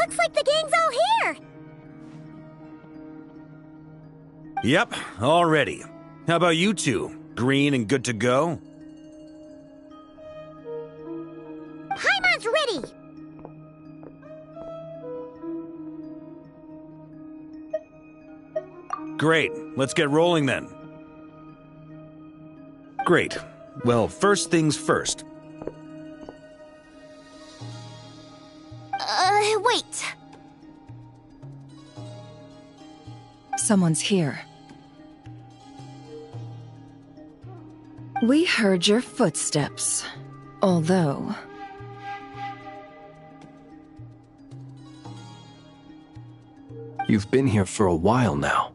Looks like the gang's all here! Yep, all ready. How about you two? Green and good to go? Paimon's ready! Great, let's get rolling then. Great. Well, first things first. Wait. Someone's here. We heard your footsteps, although... You've been here for a while now.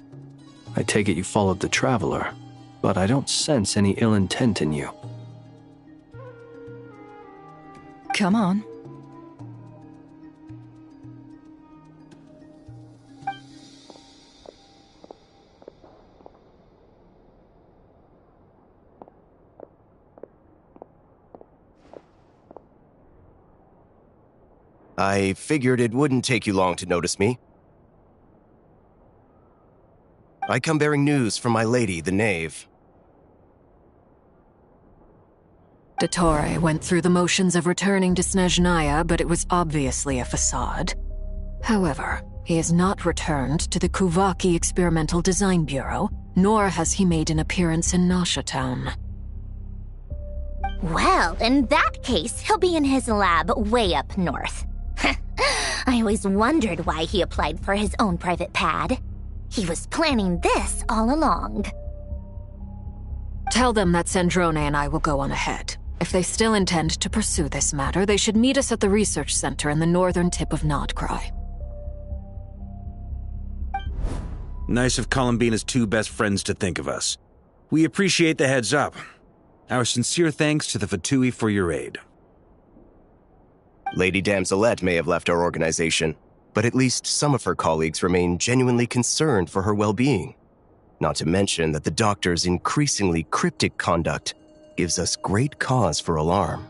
I take it you followed the Traveler, but I don't sense any ill intent in you. Come on. I figured it wouldn't take you long to notice me. I come bearing news from my lady, the Knave. Viaggiatore went through the motions of returning to Snezhnaya, but it was obviously a facade. However, he has not returned to the Kuvaki Experimental Design Bureau, nor has he made an appearance in Nasha Town. Well, in that case, he'll be in his lab way up north. I always wondered why he applied for his own private pad. He was planning this all along. Tell them that Sandrone and I will go on ahead. If they still intend to pursue this matter, they should meet us at the research center in the northern tip of Nodcry. Nice of Columbina's two best friends to think of us. We appreciate the heads up. Our sincere thanks to the Fatui for your aid. Lady Damselette may have left our organization, but at least some of her colleagues remain genuinely concerned for her well-being. Not to mention that the Doctor's increasingly cryptic conduct gives us great cause for alarm.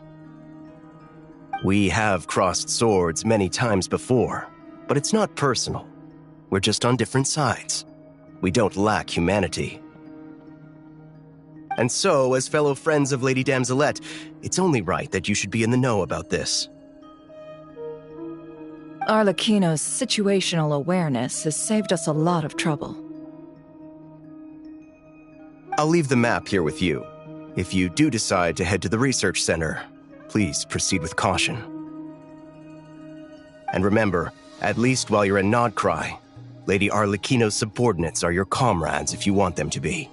We have crossed swords many times before, but it's not personal. We're just on different sides. We don't lack humanity. And so, as fellow friends of Lady Damselette, it's only right that you should be in the know about this. Arlecchino's situational awareness has saved us a lot of trouble. I'll leave the map here with you. If you do decide to head to the research center, please proceed with caution. And remember, at least while you're in Nodcry, Lady Arlecchino's subordinates are your comrades if you want them to be.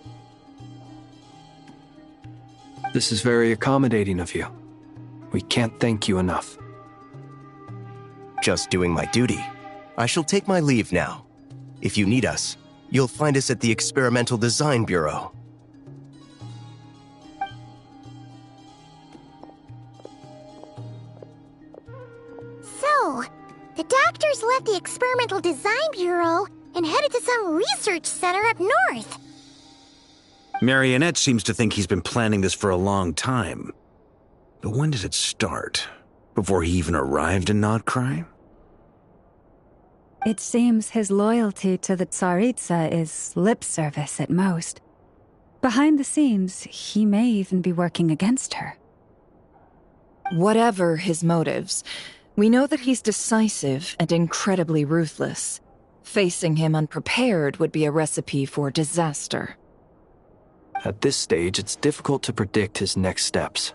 This is very accommodating of you. We can't thank you enough. Just doing my duty. I shall take my leave now. If you need us, you'll find us at the Experimental Design Bureau. So, the doctors left the Experimental Design Bureau and headed to some research center up north. Marionette seems to think he's been planning this for a long time. But when did it start? Before he even arrived in Notcry? It seems his loyalty to the Tsaritsa is lip service at most. Behind the scenes, he may even be working against her. Whatever his motives, we know that he's decisive and incredibly ruthless. Facing him unprepared would be a recipe for disaster. At this stage, it's difficult to predict his next steps.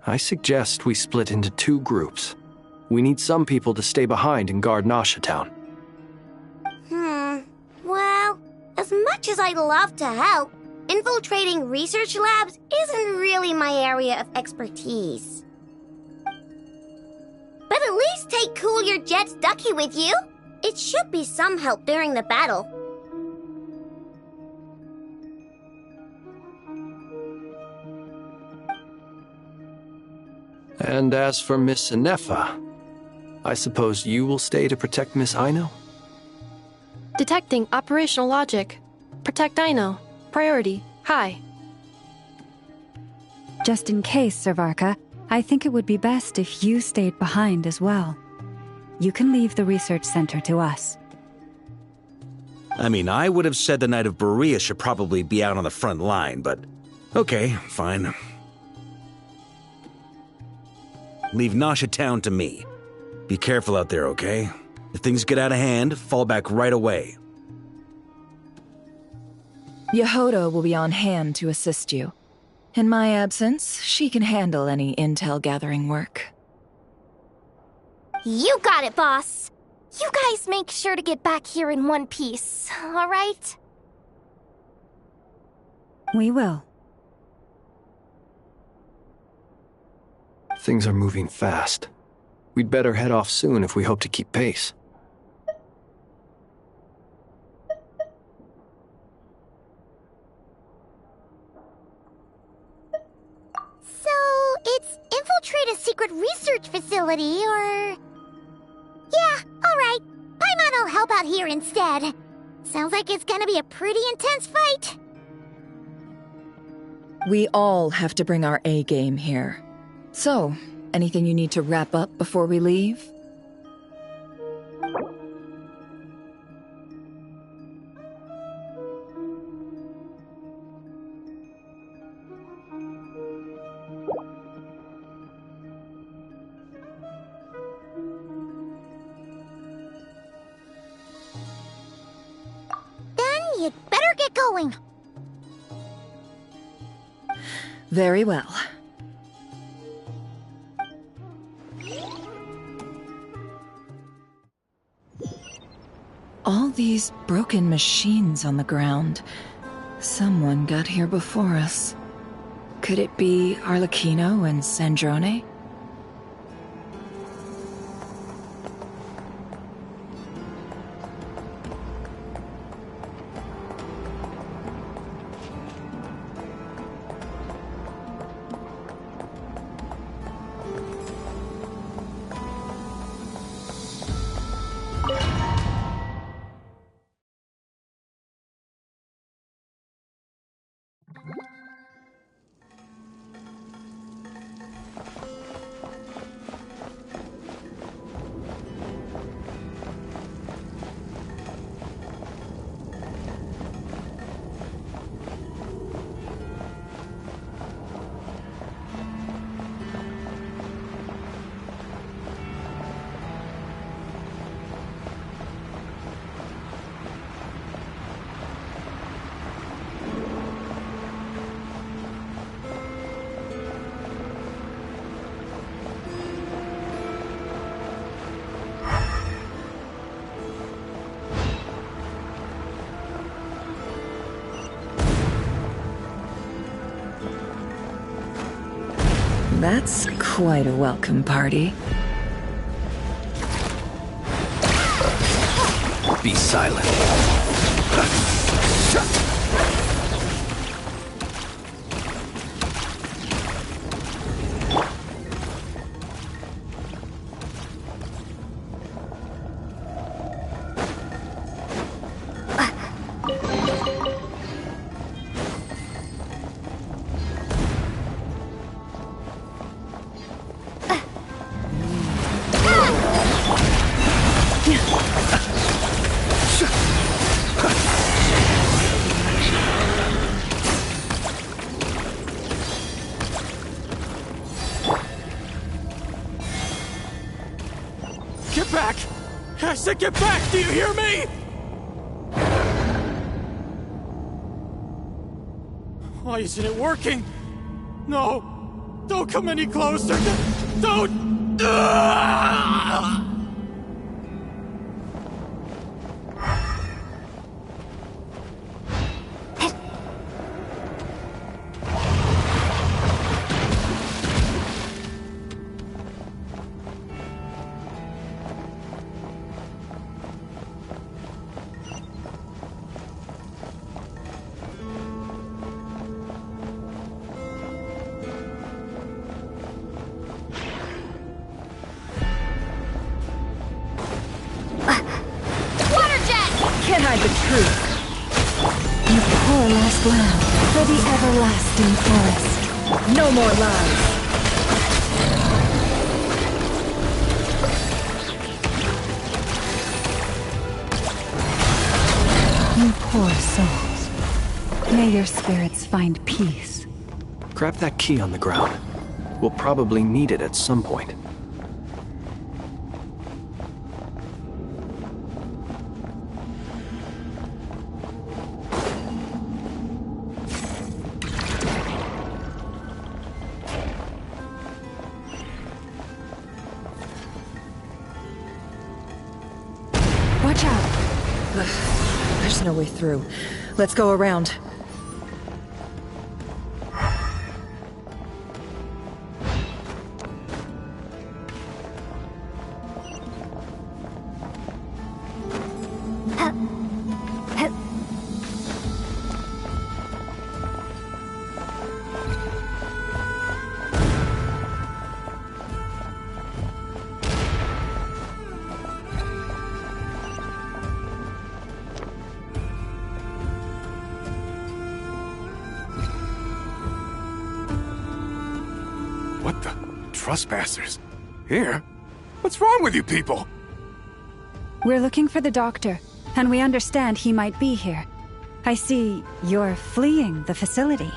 I suggest we split into 2 groups. We need some people to stay behind and guard Nasha Town. Well, as much as I'd love to help, infiltrating research labs isn't really my area of expertise. But at least take Cool Your Jet's Ducky with you. It should be some help during the battle. And as for Miss Inefa, I suppose you will stay to protect Miss Aino? Detecting operational logic. Protect Aino. Priority. High. Just in case, Servarka, I think it would be best if you stayed behind as well. You can leave the research center to us. I mean, I would have said the Knight of Berea should probably be out on the front line, but okay, fine. Leave Nasha Town to me. Be careful out there, okay? If things get out of hand, fall back right away. Yehoda will be on hand to assist you. In my absence, she can handle any intel-gathering work. You got it, boss. You guys make sure to get back here in one piece, all right? We will. Things are moving fast. We'd better head off soon if we hope to keep pace. So, it's infiltrate a secret research facility, or... Yeah, alright. Paimon will help out here instead. Sounds like it's gonna be a pretty intense fight. We all have to bring our A-game here. So, anything you need to wrap up before we leave? Then you'd better get going. Very well. All these broken machines on the ground. Someone got here before us. Could it be Arlecchino and Sandrone? That's quite a welcome party. Be silent. Get back! I said get back! Do you hear me? Why isn't it working? No! Don't come any closer! Don't! Ah! Can't hide the truth. You poor last lamb for the everlasting forest. No more lies. You poor souls. May your spirits find peace. Grab that key on the ground. We'll probably need it at some point. Watch out. There's no way through. Let's go around. What the? Trespassers? Here? What's wrong with you people? We're looking for the doctor, and we understand he might be here. I see you're fleeing the facility.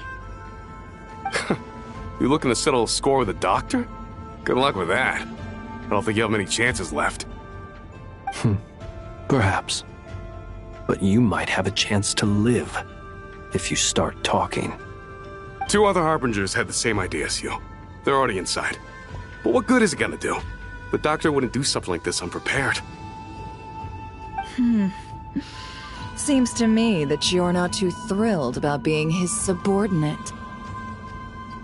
You looking to settle a score with the doctor? Good luck with that. I don't think you have many chances left. Perhaps. But you might have a chance to live if you start talking. 2 other Harbingers had the same idea as you. They're already inside. But what good is it gonna do? The doctor wouldn't do something like this unprepared. Seems to me that you're not too thrilled about being his subordinate.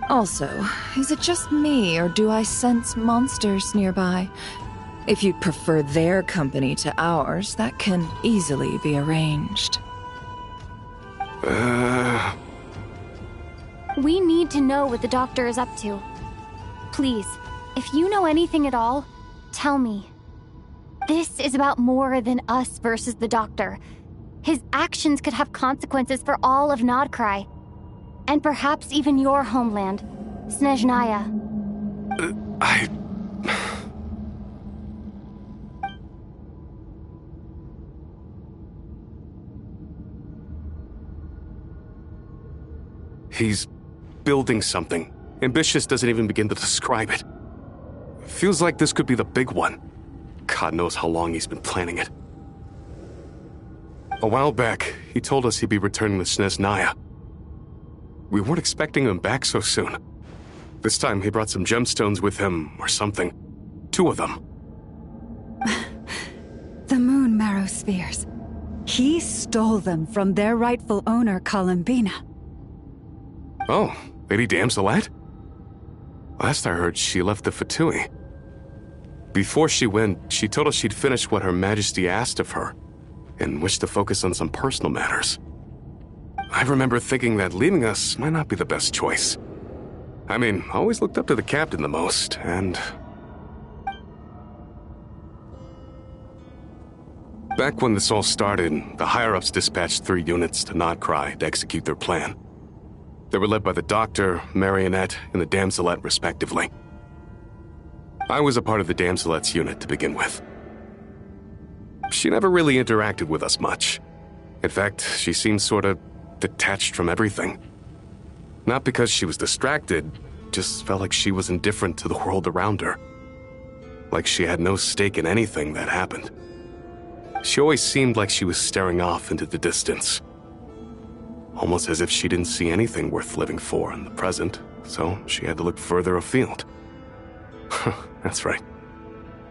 Also, is it just me, or do I sense monsters nearby? If you'd prefer their company to ours, that can easily be arranged. We need to know what the doctor is up to. Please, if you know anything at all, tell me. This is about more than us versus the doctor. His actions could have consequences for all of Nodcry. And perhaps even your homeland, Snezhnaya. He's building something. Ambitious doesn't even begin to describe it. Feels like this could be the big one. God knows how long he's been planning it. A while back, he told us he'd be returning to Snezhnaya. We weren't expecting him back so soon. This time he brought some gemstones with him, or something. 2 of them. The moon marrow spheres. He stole them from their rightful owner, Columbina. Oh, Lady Damselette? Last I heard, she left the Fatui. Before she went, she told us she'd finished what Her Majesty asked of her and wished to focus on some personal matters. I remember thinking that leaving us might not be the best choice. I mean, I always looked up to the captain the most, and... Back when this all started, the higher-ups dispatched 3 units to Notcry to execute their plan. They were led by the Doctor, Marionette, and the Damselette, respectively. I was a part of the Damselette's unit to begin with. She never really interacted with us much. In fact, she seemed sort of detached from everything. Not because she was distracted, just felt like she was indifferent to the world around her. Like she had no stake in anything that happened. She always seemed like she was staring off into the distance. Almost as if she didn't see anything worth living for in the present, so she had to look further afield. That's right.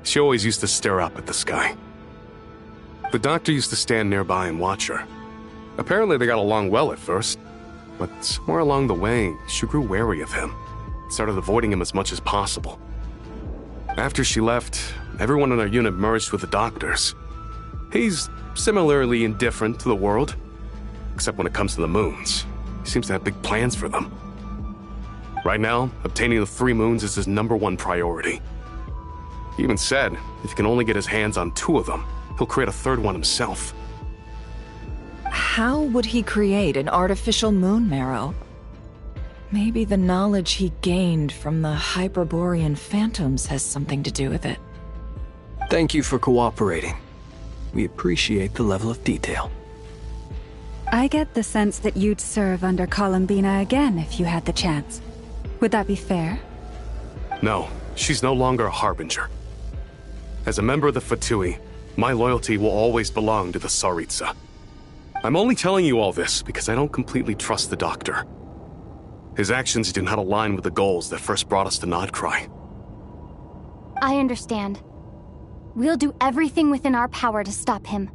She always used to stare up at the sky. The Doctor used to stand nearby and watch her. Apparently they got along well at first, but somewhere along the way, she grew wary of him, started avoiding him as much as possible. After she left, everyone in our unit merged with the Doctor's. He's similarly indifferent to the world, except when it comes to the moons. He seems to have big plans for them. Right now, obtaining the 3 moons is his #1 priority. He even said if he can only get his hands on 2 of them, he'll create a 3rd one himself. How would he create an artificial moon marrow? Maybe the knowledge he gained from the Hyperborean phantoms has something to do with it. Thank you for cooperating. We appreciate the level of detail. I get the sense that you'd serve under Columbina again if you had the chance. Would that be fair? No, she's no longer a Harbinger. As a member of the Fatui, my loyalty will always belong to the Tsaritsa. I'm only telling you all this because I don't completely trust the Doctor. His actions do not align with the goals that first brought us to Notcry. I understand. We'll do everything within our power to stop him.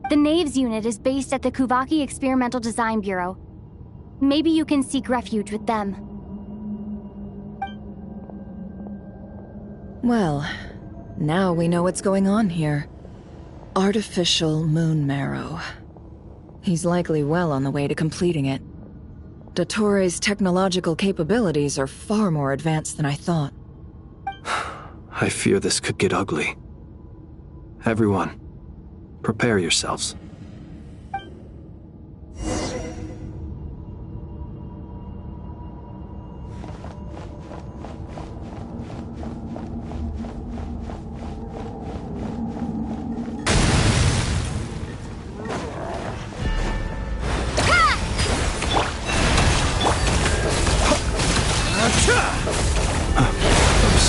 The Knaves unit is based at the Kuvaki Experimental Design Bureau. Maybe you can seek refuge with them. Well, now we know what's going on here. Artificial moon marrow. He's likely well on the way to completing it. Dottore's technological capabilities are far more advanced than I thought. I fear this could get ugly. Everyone, prepare yourselves.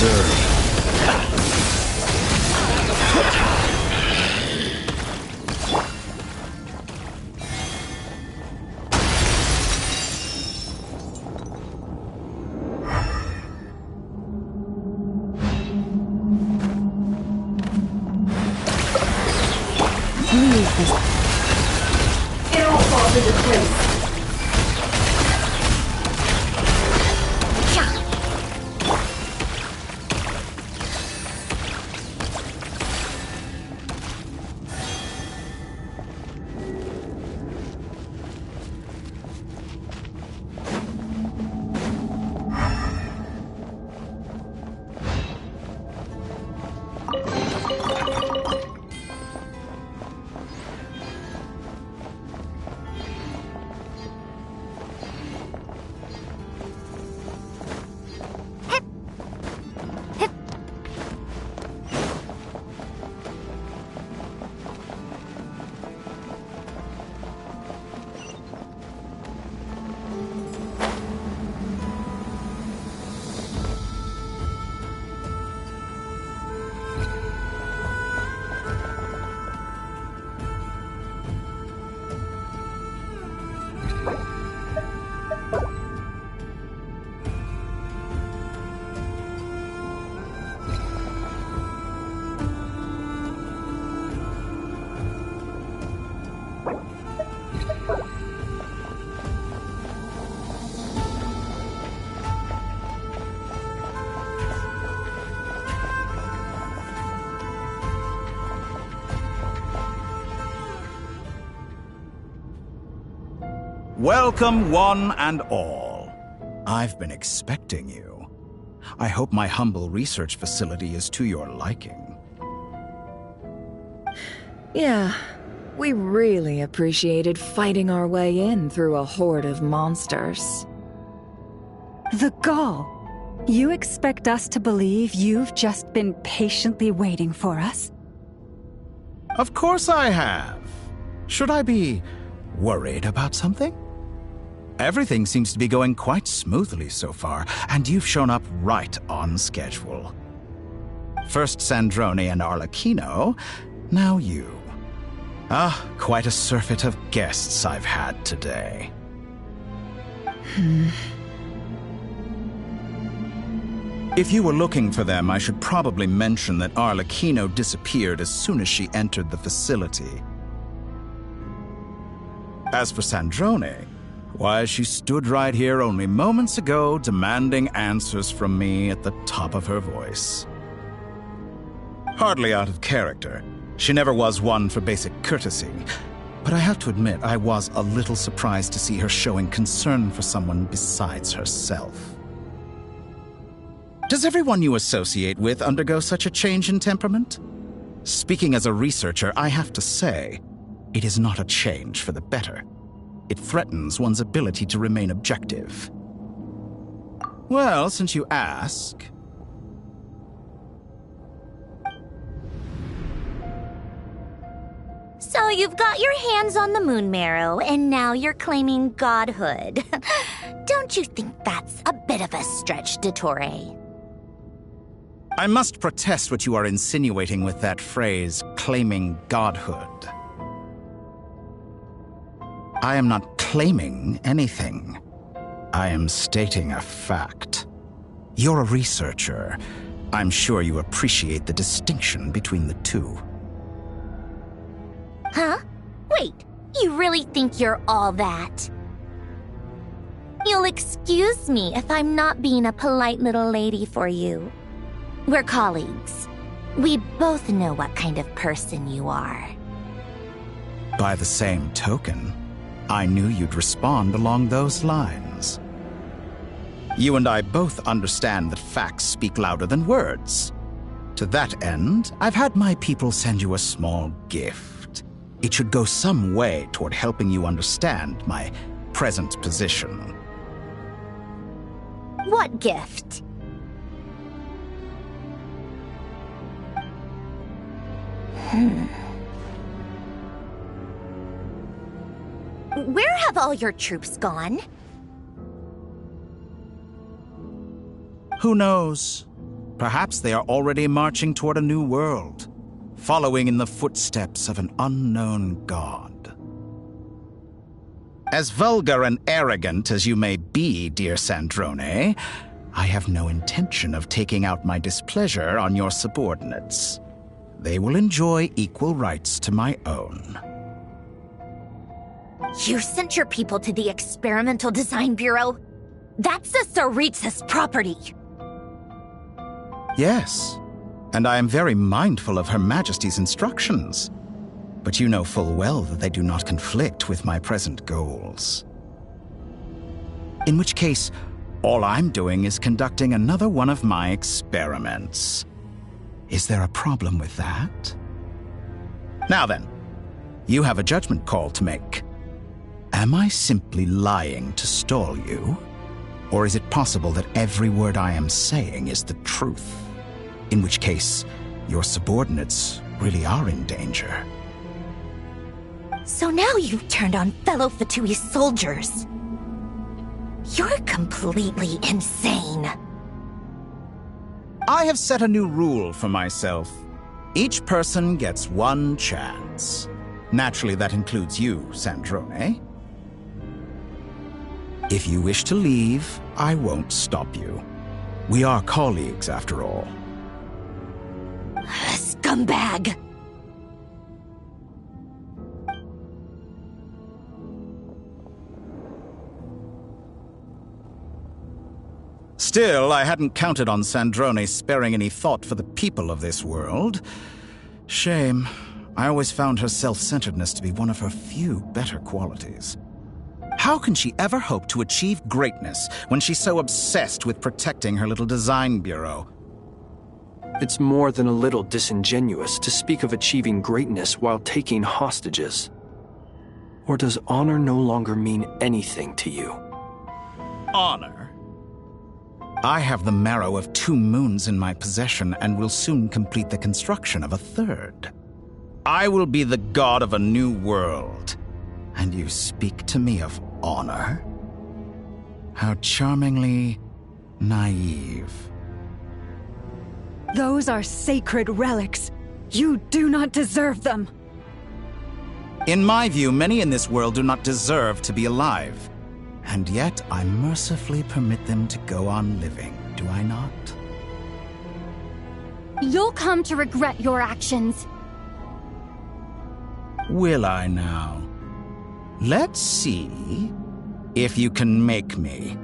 Observe. It all falls into place. Welcome, one and all. I've been expecting you. I hope my humble research facility is to your liking. Yeah, we really appreciated fighting our way in through a horde of monsters. The gall! You expect us to believe you've just been patiently waiting for us? Of course I have. Should I be worried about something? Everything seems to be going quite smoothly so far, and you've shown up right on schedule. First Sandrone and Arlecchino, now you. Quite a surfeit of guests I've had today. If you were looking for them, I should probably mention that Arlecchino disappeared as soon as she entered the facility. As for Sandrone, why, she stood right here only moments ago demanding answers from me at the top of her voice. Hardly out of character. She never was one for basic courtesy. But I have to admit, I was a little surprised to see her showing concern for someone besides herself. Does everyone you associate with undergo such a change in temperament? Speaking as a researcher, I have to say, it is not a change for the better. It threatens one's ability to remain objective. Well, since you ask... So you've got your hands on the moon marrow, and now you're claiming godhood. Don't you think that's a bit of a stretch, Dottore? I must protest what you are insinuating with that phrase, claiming godhood. I am not claiming anything. I am stating a fact. You're a researcher. I'm sure you appreciate the distinction between the two. Huh? Wait, you really think you're all that? You'll excuse me if I'm not being a polite little lady for you. We're colleagues. We both know what kind of person you are. By the same token, I knew you'd respond along those lines. You and I both understand that facts speak louder than words. To that end, I've had my people send you a small gift. It should go some way toward helping you understand my present position. What gift? Where have all your troops gone? Who knows? Perhaps they are already marching toward a new world, following in the footsteps of an unknown god. As vulgar and arrogant as you may be, dear Sandrone, I have no intention of taking out my displeasure on your subordinates. They will enjoy equal rights to my own. You sent your people to the Experimental Design Bureau? That's the Tsaritsa's property! Yes, and I am very mindful of Her Majesty's instructions. But you know full well that they do not conflict with my present goals. In which case, all I'm doing is conducting another one of my experiments. Is there a problem with that? Now then, you have a judgment call to make. Am I simply lying to stall you? Or is it possible that every word I am saying is the truth? In which case, your subordinates really are in danger. So now you've turned on fellow Fatui soldiers. You're completely insane. I have set a new rule for myself. Each person gets one chance. Naturally, that includes you, Sandrone. If you wish to leave, I won't stop you. We are colleagues, after all. Scumbag! Still, I hadn't counted on Sandrone sparing any thought for the people of this world. Shame. I always found her self-centeredness to be one of her few better qualities. How How can she ever hope to achieve greatness when she's so obsessed with protecting her little design bureau? It's more than a little disingenuous to speak of achieving greatness while taking hostages. Or does honor no longer mean anything to you? Honor? I have the marrow of 2 moons in my possession and will soon complete the construction of a 3rd. I will be the god of a new world. And you speak to me of honor? How charmingly naive. Those are sacred relics. You do not deserve them. In my view, many in this world do not deserve to be alive. And yet, I mercifully permit them to go on living, do I not? You'll come to regret your actions. Will I now? Let's see if you can make me.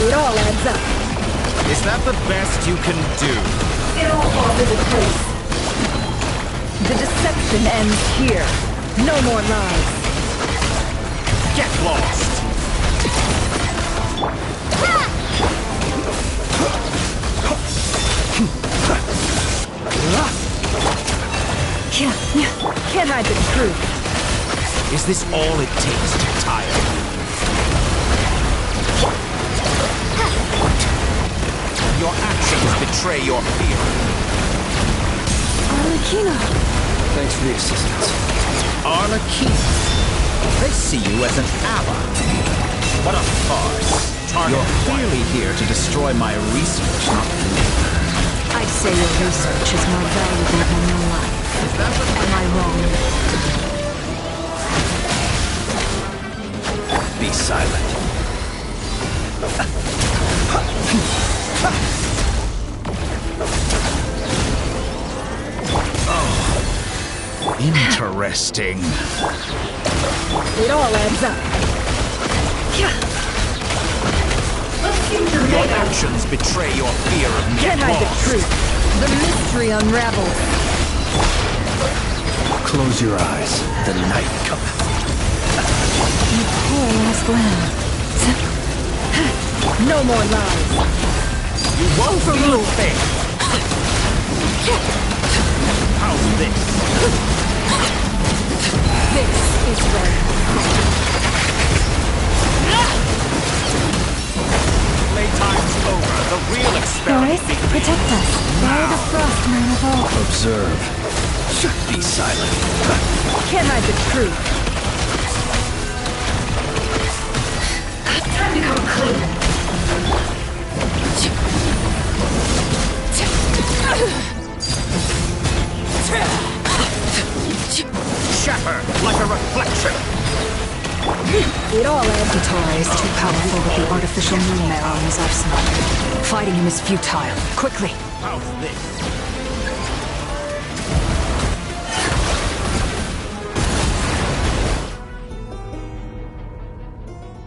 It all adds up. Is that the best you can do? It all falls into place. The deception ends here. No more lies. Get lost! Can't hide the truth. Is this all it takes to tire me? Your actions betray your fear. Arlecchino. Thanks for the assistance. Arlecchino? They see you as an ally. What a farce. You're clearly here to destroy my research, not me. I'd say your research is more valuable than your life. Am I wrong? Be silent. Oh, interesting. It all adds up. Your actions betray your fear of me. Can't hide the truth. The mystery unravels. Close your eyes. The night cometh. You poor lost lamb. No more lies. You won't feel a thing. How's this? This is where Playtime's over. The real experiment Boris, protect us. They're the frost man of all. Observe. Be silent. can't hide the truth. Time to come clean. Shatter like a reflection. It all adds Viaggiatore is too powerful with the artificial moon marrow in his arsenal. Fighting him is futile. Quickly! How's this?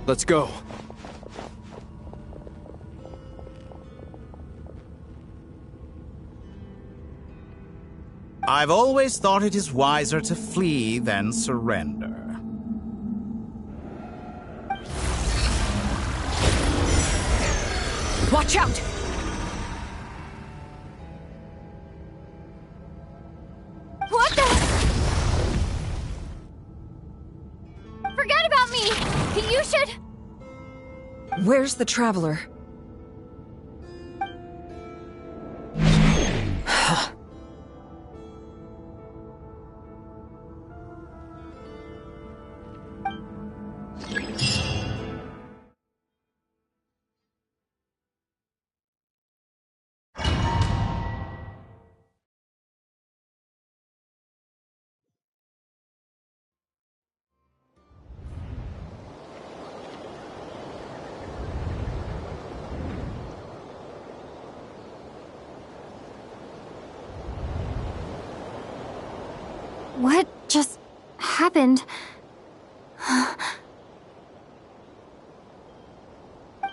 Let's go. I've always thought it is wiser to flee than surrender. Watch out! What the? Forget about me! You should... Where's the Traveler? What just happened?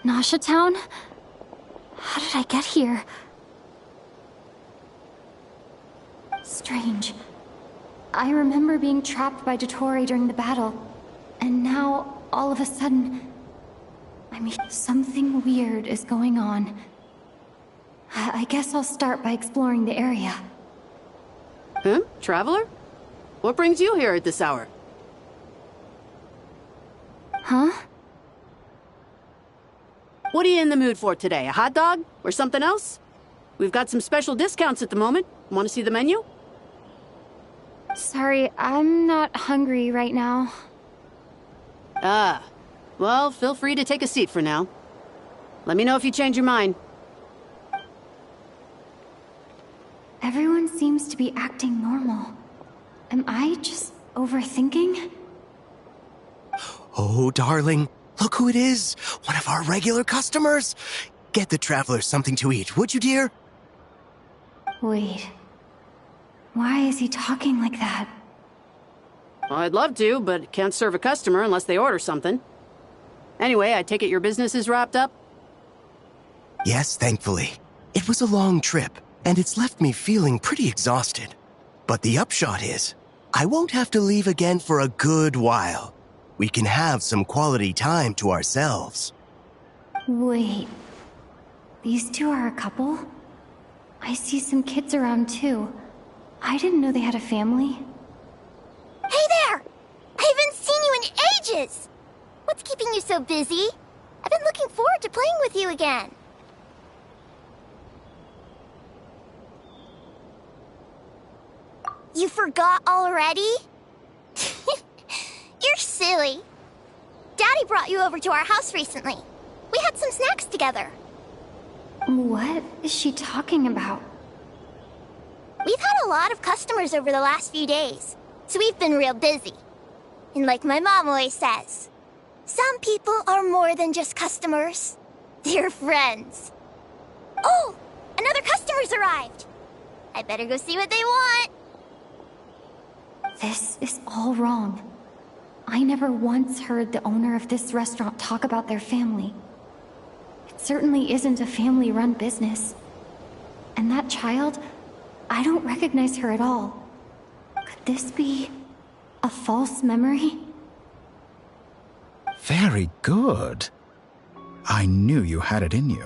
Nasha Town? How did I get here? Strange. I remember being trapped by Dottore during the battle, and now, all of a sudden, something weird is going on. I guess I'll start by exploring the area. Huh? Traveler? What brings you here at this hour? Huh? What are you in the mood for today? A hot dog? Or something else? We've got some special discounts at the moment. Want to see the menu? Sorry, I'm not hungry right now. Ah. Well, feel free to take a seat for now. Let me know if you change your mind. Everyone seems to be acting normal. Am I just overthinking? Oh, darling, look who it is. One of our regular customers. Get the traveler something to eat, would you, dear? Wait. Why is he talking like that? Well, I'd love to, but can't serve a customer unless they order something. Anyway, I take it your business is wrapped up? Yes, thankfully. It was a long trip, and it's left me feeling pretty exhausted. But the upshot is, I won't have to leave again for a good while. We can have some quality time to ourselves. Wait. These two are a couple? I see some kids around too. I didn't know they had a family. Hey there! I haven't seen you in ages! What's keeping you so busy? I've been looking forward to playing with you again. You forgot already? You're silly. Daddy brought you over to our house recently. We had some snacks together. What is she talking about? We've had a lot of customers over the last few days, so we've been real busy. And like my mom always says, some people are more than just customers. They're friends. Oh, another customer's arrived. I better go see what they want. This is all wrong. I never once heard the owner of this restaurant talk about their family. It certainly isn't a family-run business. And that child, I don't recognize her at all. Could this be a false memory? Very good. I knew you had it in you.